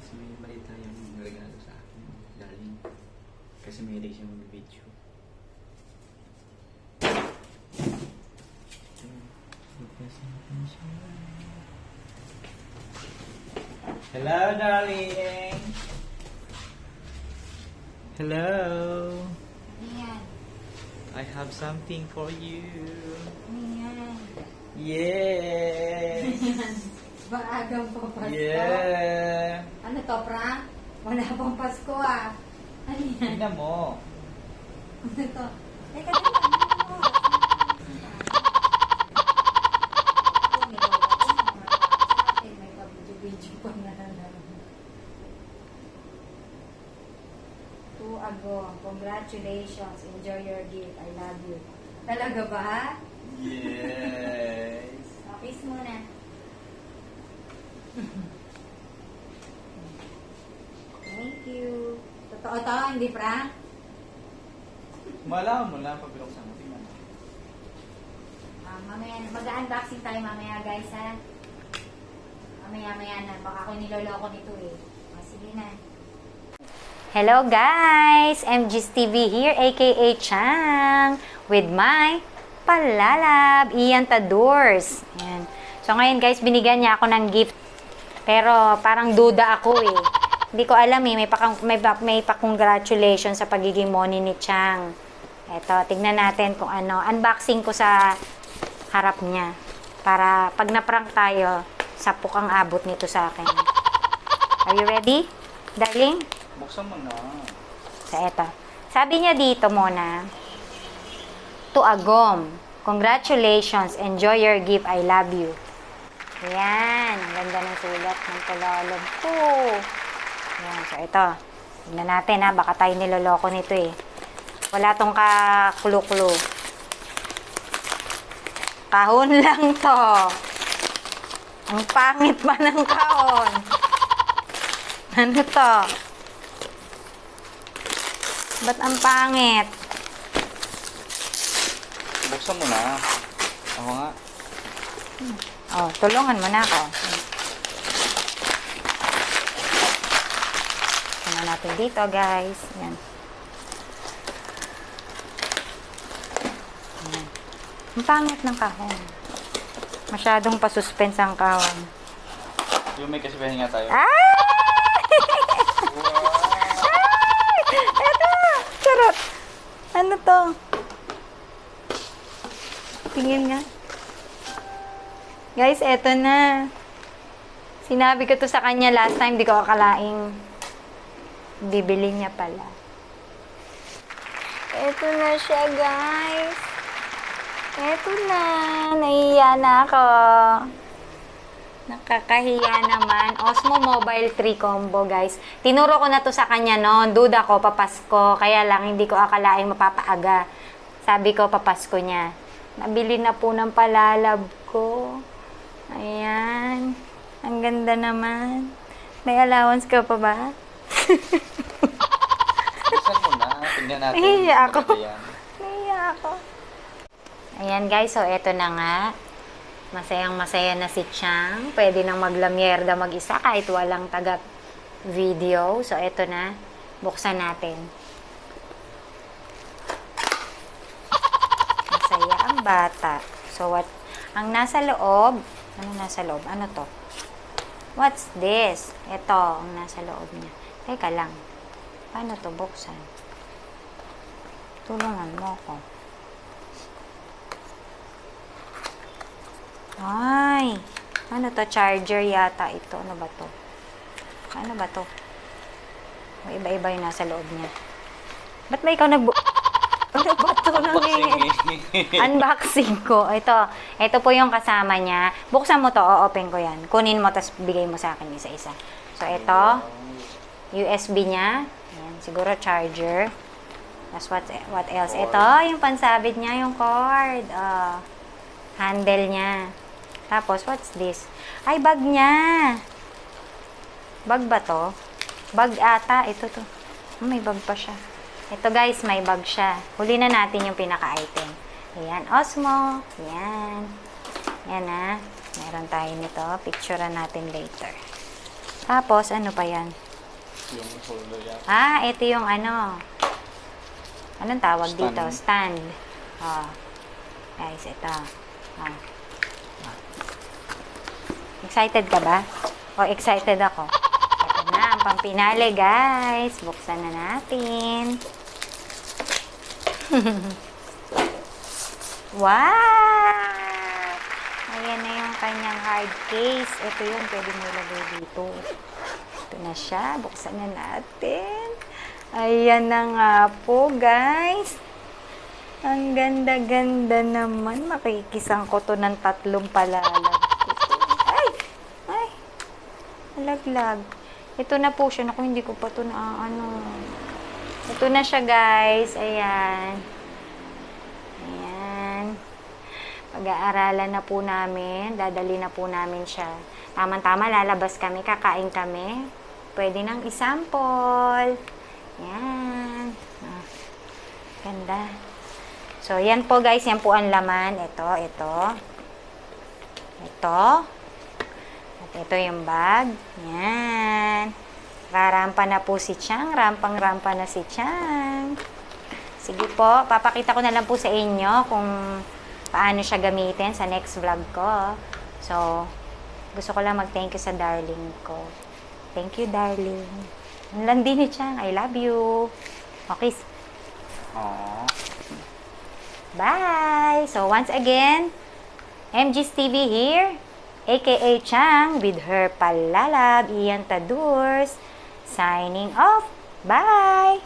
Kasi may maliit na yung regalo sa akin. Darling. Kasi may siya mag-video. Hello, darling! Hello! Ayan. I have something for you. Ayan. Yes! Maagang Pasko. Yeah! Ano to, Frank? Wala pang Pasko ah. Ano yan? Tingnan mo. Ano to? Teka, teka. Ano mo? May kabidyo-bidyo pa na. To Agong, congratulations. Enjoy your gift. I love you. Talaga ba? Yes! Kiss muna. Thank you. Totoo to, hindi prank? Malaman mo lang pag binuksan mo. Tingnan mo. Mamaya, mag-unboxing tayo mamaya guys ha. Mamaya na, baka ako niloloko nito eh. Sige na. Hello guys! MG's TV here, aka Chang, with my palalab, Ian Tadors. Ayan. So ngayon guys, binigyan niya ako ng gift. Pero parang duda ako eh. Hindi ko alam eh, may pa-congratulations sa pagiging moni ni Chang. Eto, tignan natin kung ano. Unboxing ko sa harap niya. Para pag na-prank tayo, sapok ang abot nito sa akin. Are you ready, darling? Buksan mo na. So, eto. Sabi niya dito muna, to Agom, congratulations, enjoy your gift, I love you. Ayan, ang ganda ng sulat ng palalab ko. Ayan, so ito. Tignan natin ha, baka tayo niloloko nito eh. Wala tong kaklo-klo. Kahon lang to. Ang pangit pa ng kahon. Ano to? Ba't ang pangit? Buksan mo na. Ako nga. Oh, tulungan mo na ako. Ano natin dito, guys. Yan. Yan. Ang pangit ng kahon. Masyadong pasuspense ang kahon. Yung may kasipahin nga tayo. Ah! Eto! Charot! Ano to? Tingin nga. Guys, eto na. Sinabi ko to sa kanya last time, di ko akalaing bibili niya pala. Eto na siya, guys. Eto na. Nahiya na ako. Nakakahiya naman. Osmo Mobile 3 combo, guys. Tinuro ko na to sa kanya noon. Duda ko, papasko. Kaya lang, hindi ko akalaing mapapaaga. Sabi ko, papasko niya. Nabili na po ng palalab ko. Ayan. Ang ganda naman. May allowance ka pa ba? Buksan mo na. Tingnan natin. Nahiya ako. Maganda yan. Nahiya ako. Ayan guys, so eto na nga. Masayang masaya na si Chang. Pwede nang maglamyerda mag-isa kahit walang taga-video. So eto na. Buksan natin. Masaya ang bata. So what? Ang nasa loob. Ano nasa loob? Ano to? What's this? Ito, ang nasa loob niya. Teka lang. Paano to buksan? Tulungan mo ko. Ay! Ano to? Charger yata ito. Ano ba to? Ano ba to? May iba-iba yung nasa loob niya. Ba't ba ikaw ano ba to? Unboxing ko. Ito po yung kasama niya. Buksan mo to, o-open ko yan. Kunin mo, tapos bigay mo sa akin isa-isa. So, ito, USB niya. Ayan, siguro charger. Tapos what else? Ito, yung pansabit niya, yung cord. Handle niya. Tapos, what's this? Ay, bag niya. Bag ba to? Bag ata. Ito to. May bag pa siya. Ito guys, may bag siya. Huli na natin yung pinaka-item. Ayan, Osmo. Ayan. Ayan na. Meron tayo nito. Picturean natin later. Tapos, ano pa yan? Yung holder yan. Ah, ito yung ano. Anong tawag Stand. dito? Stand. Oh. Guys, ito. Oh. Excited ka ba? O, excited ako. Ito na, ang pampinali, guys. Buksan na natin. Wow! Ayan na yung kanyang hard case. Ito yun, pwede mo ilagay dito. Ito na siya. Buksan na natin. Ayan na nga po, guys. Ang ganda-ganda naman. Makikisang ko to ng 3 palalag. Ay! Ay! Malaglag. Ito na po siya. Naku, hindi ko pa to na ano. Ito na siya, guys. Ayan. Ayan. Pag-aaralan na po namin. Dadali na po namin siya. Tama-tama, lalabas kami. Kakain kami. Pwede nang isample. Ayan. Ah, ganda. So, yan po guys, yan po ang laman. Ito. At ito yung bag. Yan. Rarampa na po si Chang. Rampang-rampa na si Chang. Sige po, papakita ko na lang po sa inyo kung paano siya gamitin sa next vlog ko. So, gusto ko lang mag-thank you sa darling ko. Thank you, darling. Ang landi ni Chang. I love you. Okay. Aww. Bye! So, once again, MG's TV here, aka Chang, with her palalab, Ian Tadurs, signing off. Bye!